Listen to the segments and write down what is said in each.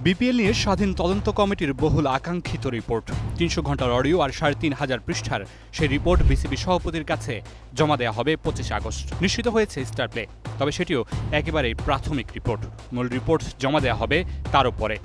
BPL নিয়ে স্বাধীন তদন্ত কমিটির বহুল আকাঙ্ক্ষিত রিপোর্ট ৩০০ ঘন্টার অডিও আর ৩৫০০ পৃষ্ঠার সেই রিপোর্ট বিসিবি সভাপতির কাছে জমা দেওয়া হবে ২৫ আগস্ট। নিশ্চিত হয়েছে স্টার প্লে, তবে সেটিও একেবারেই প্রাথমিক রিপোর্ট। মূল রিপোর্ট জমা দেওয়া হবে তারও পরে।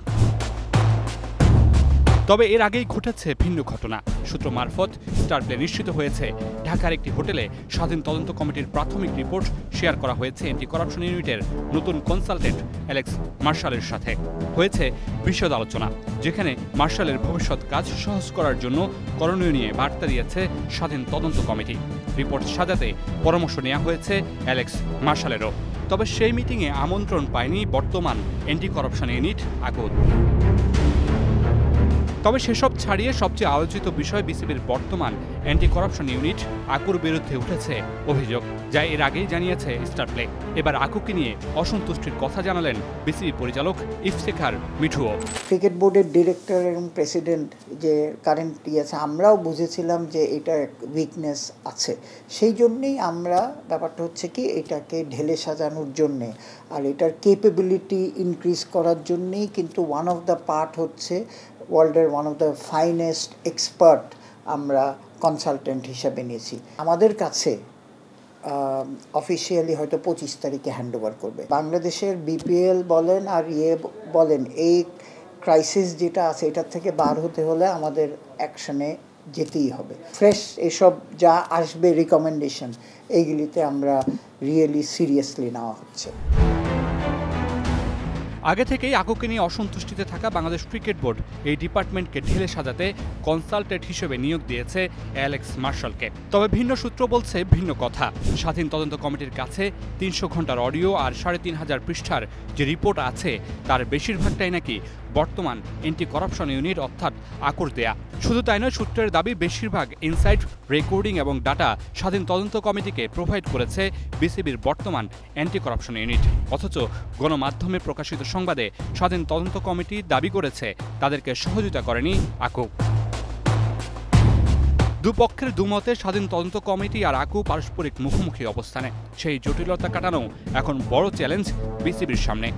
তবে এর আগেই ঘটেছে ভিন্ন ঘটনা। সূত্র মারফত স্টার প্লে নিশ্চিত হয়েছে ঢাকার একটি হোটেলে স্বাধীন তদন্ত কমিটির প্রাথমিক রিপোর্ট শেয়ার করা হয়েছে অ্যান্টি করাপশন ইউনিটের নতুন কনসালটেন্ট অ্যালেক্স মার্শালের সাথে। হয়েছে বিশদ আলোচনা, যেখানে মার্শালের ভবিষ্যৎ কাজ সহজ করার জন্য করণীয় নিয়ে বার্তা দিয়েছে স্বাধীন তদন্ত কমিটি। রিপোর্ট সাজাতে পরামর্শ নেওয়া হয়েছে অ্যালেক্স মার্শালেরও। তবে সেই মিটিংয়ে আমন্ত্রণ পায়নি বর্তমান অ্যান্টি করাপশন ইউনিট আকুর। তবে সেসব ছাড়িয়ে সবচেয়ে আলোচিত বিষয় বিসিবির বর্তমান অ্যান্টি করাপশন ইউনিট আকুর বিরুদ্ধে উঠেছে অভিযোগ, যা এর আগেই জানিয়েছে স্টার প্লে। এবার আকুকে নিয়ে অসন্তুষ্টির কথা জানালেন বিসিবি পরিচালক ইফতেখার মিঠুও। ক্রিকেট বোর্ডের ডিরেক্টর এবং প্রেসিডেন্ট যে কারেন্ট আছে, আমরাও বুঝেছিলাম যে এটা উইকনেস আছে। সেই জন্যেই আমরা ব্যাপারটা হচ্ছে কি, এটাকে ঢেলে সাজানোর জন্যে আর এটার ক্যাপাবিলিটি ইনক্রিজ করার জন্যেই কিন্তু ওয়ান অফ দ্য পার্ট হচ্ছে ওয়ার্ল্ডের one of the finest expert আমরা কনসালটেন্ট হিসাবে নিয়েছি। আমাদের কাছে অফিসিয়ালি হয়তো ২৫ তারিখে হ্যান্ডওভার করবে। বাংলাদেশের বিপিএল বলেন আর বলেন, এই ক্রাইসিস যেটা আছে এটার থেকে বার হতে হলে আমাদের অ্যাকশনে যেতেই হবে। ফ্রেশ এসব যা আসবে রিকমেন্ডেশন, এইগুলিতে আমরা রিয়েলি সিরিয়াসলি নেওয়া হচ্ছে। আগে থেকেই আকুকে নিয়ে অসন্তুষ্টিতে থাকা বাংলাদেশ ক্রিকেট বোর্ড এই ডিপার্টমেন্টকে ঢেলে সাজাতে কনসালটেন্ট হিসেবে নিয়োগ দিয়েছে অ্যালেক্স মার্শালকে। তবে ভিন্ন সূত্র বলছে ভিন্ন কথা। স্বাধীন তদন্ত কমিটির কাছে ৩০০ ঘন্টার অডিও আর ৩৫০০ পৃষ্ঠার যে রিপোর্ট আছে তার বেশিরভাগটাই নাকি বর্তমান অ্যান্টি করাপশন ইউনিট অর্থাৎ আকুর দেয়া। শুধু তাই নয়, সূত্রের দাবি বেশিরভাগ ইনসাইড রেকর্ডিং এবং ডাটা স্বাধীন তদন্ত কমিটিকে প্রোভাইড করেছে বিসিবির বর্তমান অ্যান্টি করাপশন ইউনিট। অথচ গণমাধ্যমে প্রকাশিত সংবাদে স্বাধীন তদন্ত কমিটি দাবি করেছে তাদেরকে সহযোগিতা করেনি আকু। দুপক্ষের দুমতে স্বাধীন তদন্ত কমিটি আর আকু পারস্পরিক মুখোমুখি অবস্থানে। সেই জটিলতা কাটানো এখন বড় চ্যালেঞ্জ বিসিবির সামনে।